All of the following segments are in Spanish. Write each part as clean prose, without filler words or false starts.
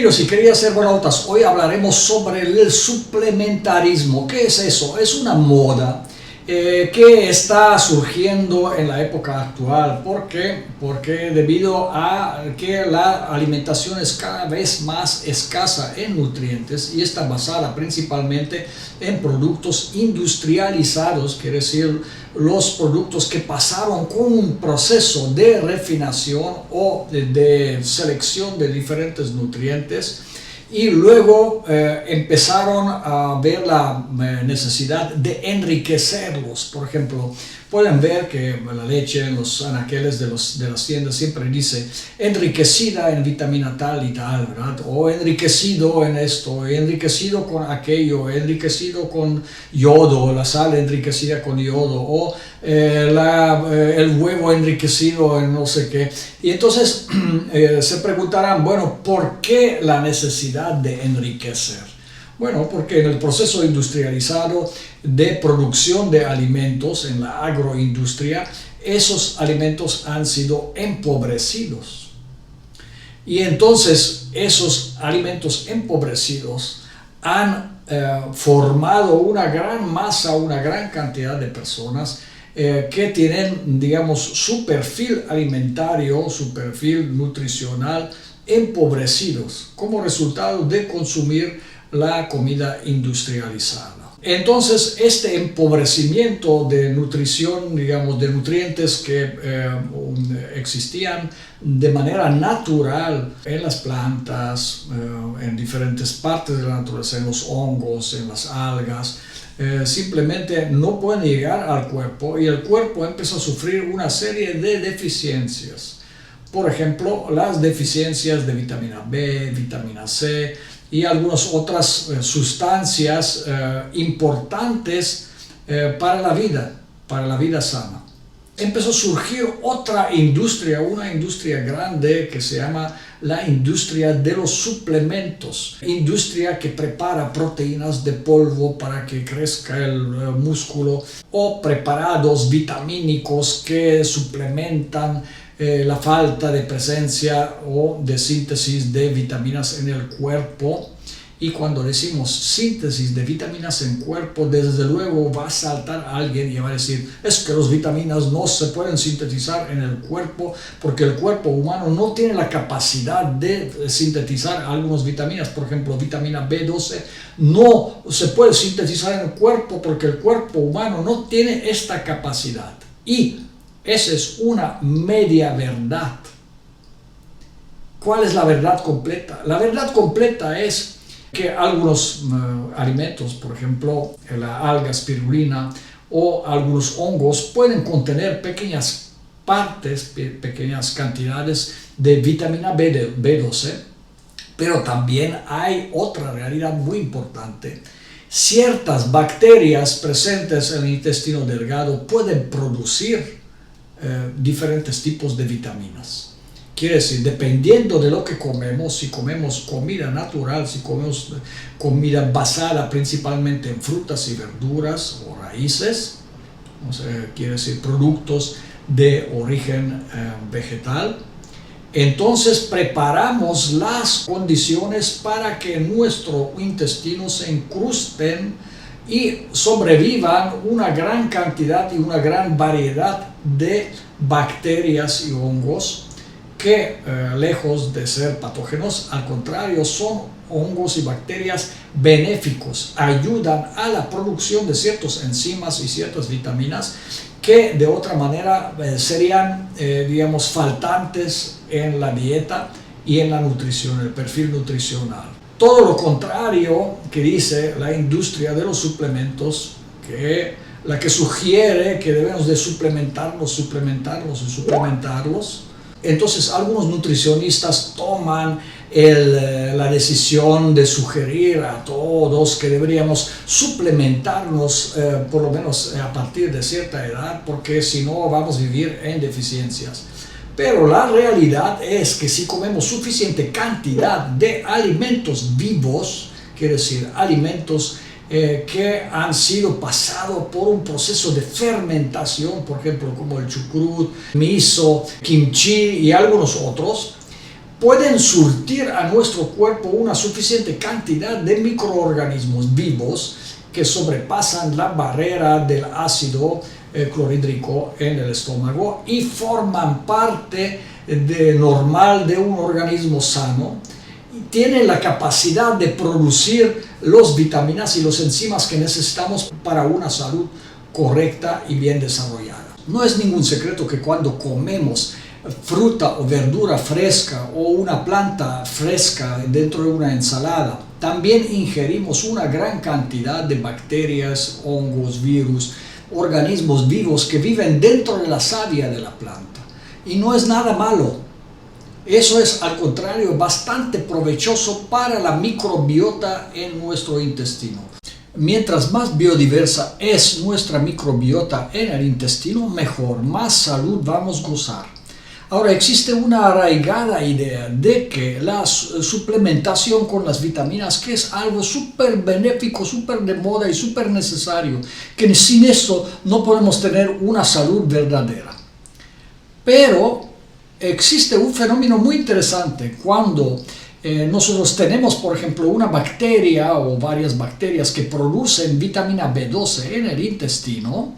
queridos y queridas herbonautas, hoy hablaremos sobre el suplementarismo. ¿Qué es eso? Es una moda que está surgiendo en la época actual. ¿Por qué? Porque debido a que la alimentación es cada vez más escasa en nutrientes y está basada principalmente en productos industrializados, quiere decir los productos que pasaron con un proceso de refinación o de selección de diferentes nutrientes. Y luego empezaron a ver la necesidad de enriquecerlos. Por ejemplo, pueden ver que la leche en los anaqueles de las tiendas siempre dice enriquecida en vitamina tal y tal, ¿verdad? O enriquecido en esto, enriquecido con aquello, enriquecido con yodo, la sal enriquecida con yodo, o el huevo enriquecido en no sé qué. Y entonces se preguntarán, bueno, ¿por qué la necesidad de enriquecer? Bueno, porque en el proceso industrializado de producción de alimentos en la agroindustria, esos alimentos han sido empobrecidos. Y entonces esos alimentos empobrecidos han formado una gran masa, una gran cantidad de personas que tienen, digamos, su perfil alimentario, su perfil nutricional empobrecidos como resultado de consumir la comida industrializada. Entonces, este empobrecimiento de nutrición, digamos, de nutrientes que existían de manera natural en las plantas, en diferentes partes de la naturaleza, en los hongos, en las algas, simplemente no pueden llegar al cuerpo y el cuerpo empieza a sufrir una serie de deficiencias. Por ejemplo, las deficiencias de vitamina B, vitamina C y algunas otras sustancias importantes para la vida sana. Empezó a surgir otra industria, una industria grande que se llama la industria de los suplementos. Industria que prepara proteínas de polvo para que crezca el músculo o preparados vitamínicos que suplementan la falta de presencia o de síntesis de vitaminas en el cuerpo. Y cuando decimos síntesis de vitaminas en cuerpo, desde luego va a saltar alguien y va a decir, es que las vitaminas no se pueden sintetizar en el cuerpo porque el cuerpo humano no tiene la capacidad de sintetizar algunas vitaminas. Por ejemplo, vitamina B12 no se puede sintetizar en el cuerpo porque el cuerpo humano no tiene esta capacidad. Y esa es una media verdad. ¿Cuál es la verdad completa? La verdad completa es que algunos alimentos, por ejemplo, la alga spirulina o algunos hongos, pueden contener pequeñas partes, pequeñas cantidades de vitamina B12, pero también hay otra realidad muy importante. Ciertas bacterias presentes en el intestino delgado pueden producir diferentes tipos de vitaminas. Quiere decir, dependiendo de lo que comemos, si comemos comida natural, si comemos comida basada principalmente en frutas y verduras o raíces, o sea, quiere decir productos de origen vegetal, entonces preparamos las condiciones para que nuestro intestino se incrusten y sobrevivan una gran cantidad y una gran variedad de bacterias y hongos que lejos de ser patógenos, al contrario, son hongos y bacterias benéficos, ayudan a la producción de ciertas enzimas y ciertas vitaminas que de otra manera serían, digamos, faltantes en la dieta y en la nutrición, el perfil nutricional. Todo lo contrario que dice la industria de los suplementos, la que sugiere que debemos de suplementarlos. Entonces algunos nutricionistas toman la decisión de sugerir a todos que deberíamos suplementarnos por lo menos a partir de cierta edad, porque si no vamos a vivir en deficiencias. Pero la realidad es que si comemos suficiente cantidad de alimentos vivos, quiere decir alimentos que han sido pasados por un proceso de fermentación, por ejemplo, como el chucrut, miso, kimchi y algunos otros, pueden surtir a nuestro cuerpo una suficiente cantidad de microorganismos vivos que sobrepasan la barrera del ácido clorhídrico en el estómago y forman parte normal de un organismo sano. Tienen la capacidad de producir las vitaminas y las enzimas que necesitamos para una salud correcta y bien desarrollada. No es ningún secreto que cuando comemos fruta o verdura fresca o una planta fresca dentro de una ensalada, también ingerimos una gran cantidad de bacterias, hongos, virus, organismos vivos que viven dentro de la savia de la planta. Y no es nada malo. Eso es, al contrario, bastante provechoso para la microbiota en nuestro intestino. Mientras más biodiversa es nuestra microbiota en el intestino, mejor, más salud vamos a gozar. Ahora, existe una arraigada idea de que la suplementación con las vitaminas, que es algo súper benéfico, súper de moda y súper necesario, que sin esto no podemos tener una salud verdadera. Pero existe un fenómeno muy interesante cuando nosotros tenemos, por ejemplo, una bacteria o varias bacterias que producen vitamina B12 en el intestino,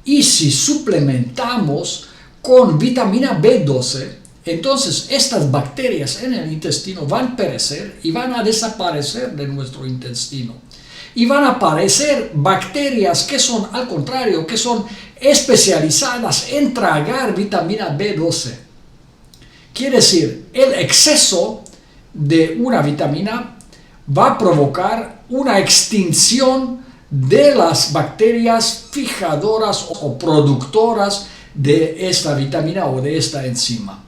y si suplementamos con vitamina B12, entonces estas bacterias en el intestino van a perecer y van a desaparecer de nuestro intestino. Y van a aparecer bacterias que son, al contrario, que son especializadas en tragar vitamina B12. Quiere decir, el exceso de una vitamina va a provocar una extinción de las bacterias fijadoras o productoras de esta vitamina o de esta enzima.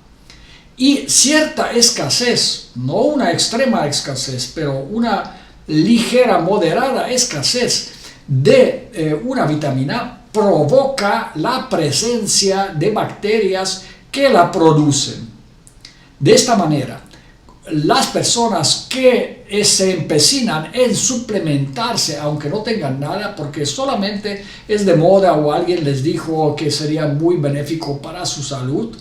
Y cierta escasez, no una extrema escasez, pero una ligera, moderada escasez de una vitamina provoca la presencia de bacterias que la producen. De esta manera, las personas que se empecinan en suplementarse, aunque no tengan nada, porque solamente es de moda o alguien les dijo que sería muy benéfico para su salud,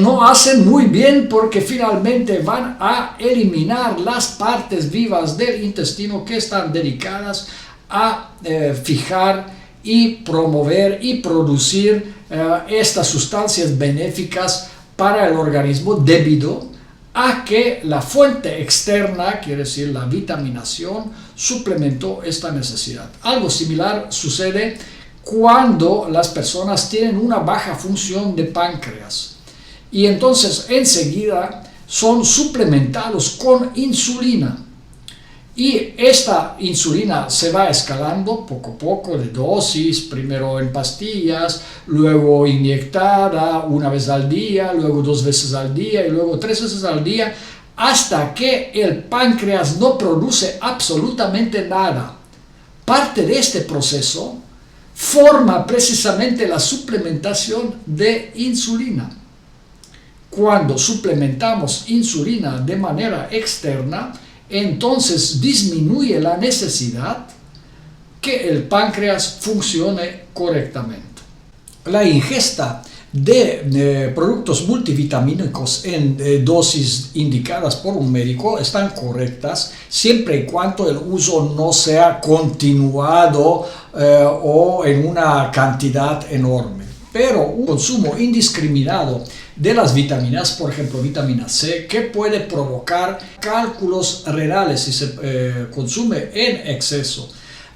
no hacen muy bien, porque finalmente van a eliminar las partes vivas del intestino que están dedicadas a fijar y promover y producir estas sustancias benéficas para el organismo, debido a que la fuente externa, quiere decir la vitaminación, suplementó esta necesidad. Algo similar sucede cuando las personas tienen una baja función de páncreas y entonces enseguida son suplementados con insulina. Y esta insulina se va escalando poco a poco de dosis, primero en pastillas, luego inyectada una vez al día, luego 2 veces al día y luego 3 veces al día, hasta que el páncreas no produce absolutamente nada. Parte de este proceso forma precisamente la suplementación de insulina. Cuando suplementamos insulina de manera externa, entonces disminuye la necesidad que el páncreas funcione correctamente. La ingesta de productos multivitamínicos en dosis indicadas por un médico están correctas siempre y cuando el uso no sea continuado o en una cantidad enorme. Pero un consumo indiscriminado de las vitaminas, por ejemplo vitamina C, que puede provocar cálculos renales si se consume en exceso.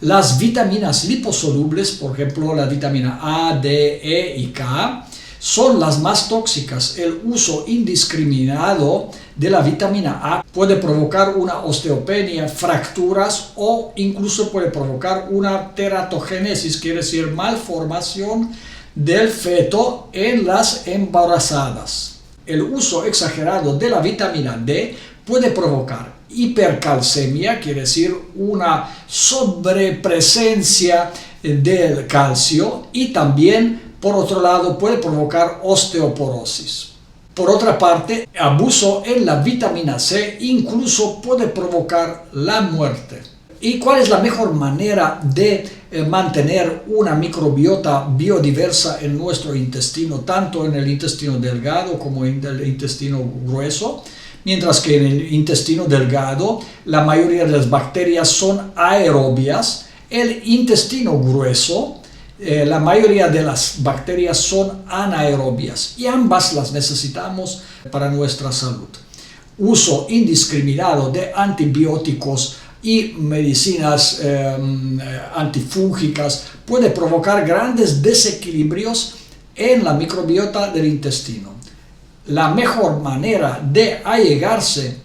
Las vitaminas liposolubles, por ejemplo la vitamina A, D, E y K, son las más tóxicas. El uso indiscriminado de la vitamina A puede provocar una osteopenia, fracturas o incluso puede provocar una teratogénesis, quiere decir malformación del feto en las embarazadas. El uso exagerado de la vitamina D puede provocar hipercalcemia, quiere decir una sobrepresencia del calcio, y también, por otro lado, puede provocar osteoporosis. Por otra parte, abuso en la vitamina C incluso puede provocar la muerte. ¿Y cuál es la mejor manera de mantener una microbiota biodiversa en nuestro intestino, tanto en el intestino delgado como en el intestino grueso, mientras que en el intestino delgado la mayoría de las bacterias son aerobias. El intestino grueso, la mayoría de las bacterias son anaerobias y ambas las necesitamos para nuestra salud. Uso indiscriminado de antibióticos y medicinas antifúngicas puede provocar grandes desequilibrios en la microbiota del intestino. La mejor manera de allegarse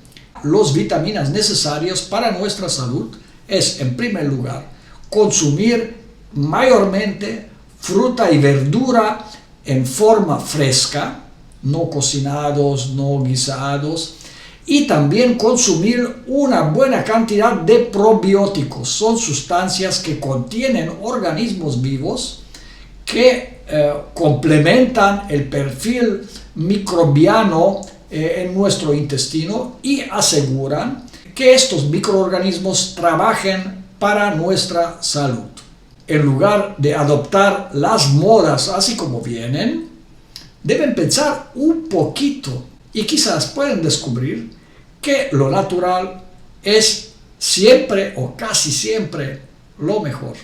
las vitaminas necesarias para nuestra salud es, en primer lugar, consumir mayormente fruta y verdura en forma fresca, no cocinados, no guisados, y también consumir una buena cantidad de probióticos. Son sustancias que contienen organismos vivos que complementan el perfil microbiano en nuestro intestino y aseguran que estos microorganismos trabajen para nuestra salud. En lugar de adoptar las modas así como vienen, deben pensar un poquito y quizás pueden descubrir que lo natural es siempre o casi siempre lo mejor.